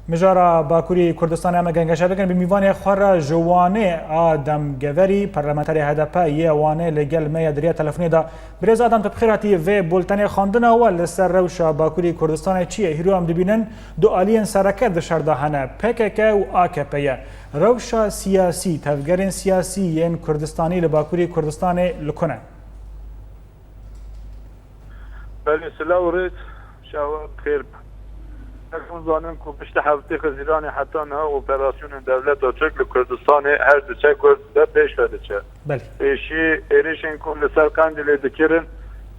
مجارا باکوری کردستان اما گنگشه بکن به میوان خوار جوانه آدم گوری پارلمانتری هدپا یه وانه لگل می دریا تلفنی دا بریز آدم تبخیراتی و بولتنی خواندن اول لسر روشا باکوری کردستان چیه هیرو هم دبینن دو آلین سرکت دشار دهنه پکک و آکپیه روشا سیاسی تفگرین سیاسی ین کردستانی لباکوری کردستان لکنه بله سلام ورد شاور خیر اكون ظانن کو پشت هفته خزیران حتی نه اپراسیون دولت و ترک کردستان هر دچه کرد ده پیش بده چه بله ایشی ایریشن کل سر قندل دکرن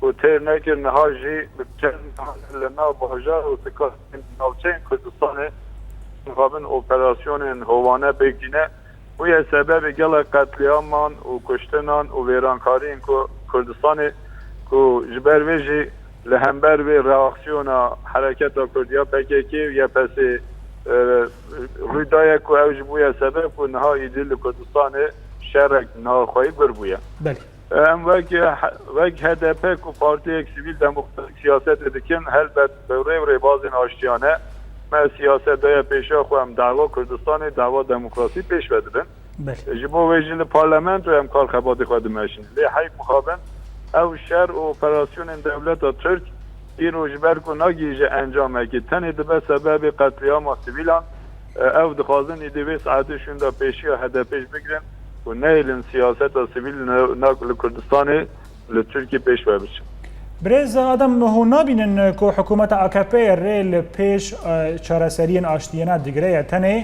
و تیر نکر نهاجی بکن لنا بهجار و سکاس نوچین کردستان مقابل اپراسیون هوانه بگینه و یه سبب گل قتلیامان و کشتنان و ویرانکاری کردستان کو جبر ویجی لهمبر به reaksiyon حرکت کردیا پککی یا پس رویدای کو اوج بویا سبب و نهایی دل کردستان شرک ناخواهی بر بویا بله ام وک هدف کو پارتی یک سیویل دموکراتیک سیاست دکن هل بد دوره بازین آشتیانه ما سیاست دای پیشا خو هم دعوا کردستان دعوا دموکراسی پیش بده بله جبو ویژن پارلمان و هم کار خباتی خود ماشین لی حیق مخابن او شر و اپراسیون دولت ترک این روجبر کو نگیجه انجامه که تنی دبه سبب قتلیام سیویلان او دخوازن ایدوی ساعتشون دا پیشی و هدفش بگیرن و نیلن سیاست و سیویل ناکل کردستان لترکی پیش ببرشن برز آدم مهو نابینن که حکومت AKP ریل پیش چارەسەریین آشتیانە دیگرەیە تەنێ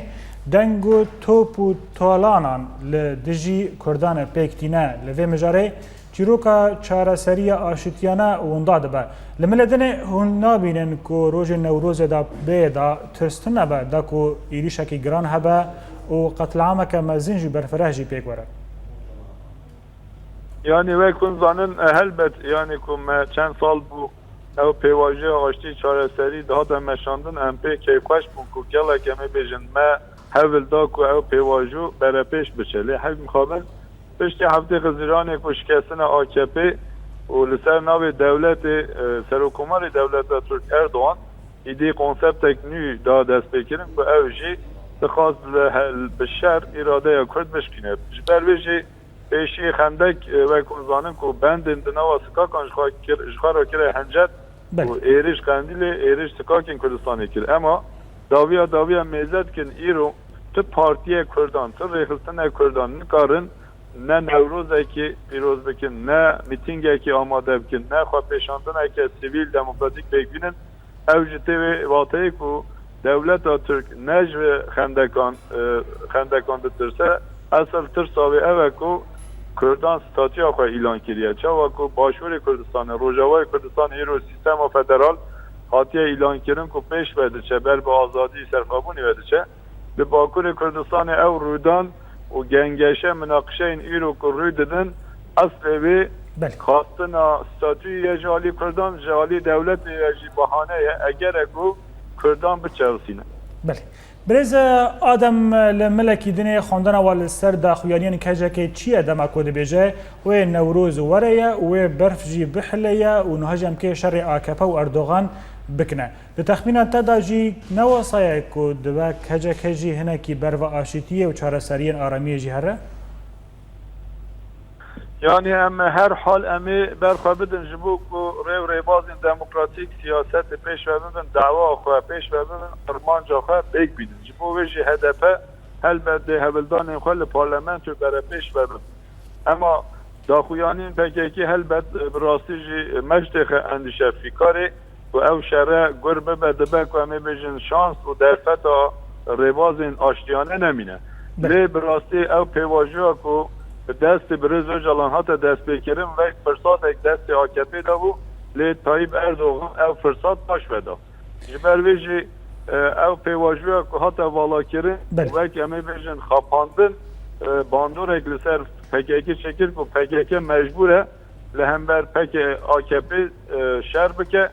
دەنگ و تۆپ و تۆڵانان لە دژی کوردانە پێکتینە لەوێ مژارێ چیرۆکە چارەسەریە ئاشتیانە وندا دەبە لە ملە دنێ هون نابینن که ڕۆژێ نەورۆزێدا بێدا ترستن نەبە دەکو ئیریشەکی گران هەبە و قەتلعامەکە مەزنجی بەرفرەژی پێک وەرە yani وکن زانن هلبت yani کم چند سال بو او پیواژه آشتی چارەسەری دهات مشاندن ام پی کیفخوش بون کو گله کمی بیژن ما هول دا کو او پیواژو بر پیش بچه لی حق مخابن پشت هفته خزیران کو شکستن AKP و لسر ناو دولت سرکومار دولت ترک اردوغان ایده کنسپت نو دا دست بکرن کو او جی بخواست بشر اراده کرد بشکنه برویجی پیشی خندک و کنزانن کو بند اندنا و سکاکان جخارا کره هنجد و ایریش قندیل ایریش سکاکین کردستانی کرد اما داویا میزد کن ایرو تو پارتی کردان تو ریخستن کردان نکارن نه نوروز که پیروز بکن نه میتینگ که آماده بکن نه خواه پیشاندن که سیویل دموکراتیک بگبینن اوجتی و واقعی که دولت ترک نجو خندکان بترسه اصل ترساوی اوه که کردان ستاتی آخواه ایلان کریه چه که باشور کردستان روژاوای کردستان ایرو سیستم و فدرال خاطیه ایلان کرن که پیش بده چه بر به آزادی سرخابونی بده چه به باکور کردستان او رودان و گنگشه مناقشه این ایرو که روی دادن اصل به خواستن ستاتوی یه جالی کردان جالی دولت یه بحانه اگر اگو کردان بچرسینه بله برز آدم لملکی دنیا خواندن اول سر داخویانیان کجا که چیه دما کود بیجه و نوروز وریه و برف جی بحلیه و نهاجم که شر AKP و اردوغان بکنه ده تخمینات تا جی نواسایه که دوا کجا کجی هنه کی برو آشتیه و چارەسەریین آرامی جی هره؟ yani em her hal emi berxwebidin ji bo ku rêvrebazên demokratîk siyasete pêş vebibin dawa xwe pêş vebibin irmanca xwe bêk bînin ji bo wê jî HDP helbet dê hevildanên xwe li parlamentoyê bere pêş vebin ema daxuyanîn PKK helbet bi rastî jî meştê xwe endîşefikarê ku ew şere gur bibe dibe ku em ê bêjin şans û derfeta rêbazên aştiyane nemîne lê bi rastî ew pêvajoya ku دست برز جلان ها تا دست بکرم و فرصت یک دست AKP دا بو لی طایب اردوغان او فرصت باش بدا جبر ویجی او پیواجویا که ها تا والا کرن و که همه بیجن خواپاندن باندور اک لسر PKK چکر که PKK مجبوره لهمبر پک AKP شر بکه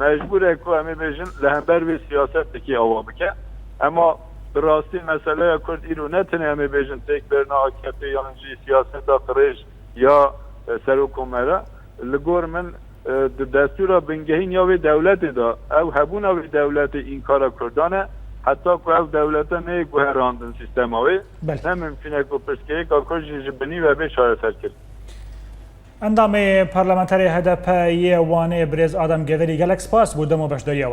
مجبوره که همه بیجن لهمبر وی سیاست دکی آوا بکه اما براستی مسئله کرد ایرو نتنه همه بیجن تک برنا AKP یانجی سیاست آخرش یا سرکومره لگور من دستور بنگهین یا وی دولت دا او هبون وی دولت این کار کردانه حتی که او دولتا نه گوهراندن سیستم هاوی بله. نممکنه که پرسکه که کجی جبنی و به چاره سر کرد. اندام پارلمانتری هدف یه وانه برز آدم گذری گلک سپاس بودم و بشداریه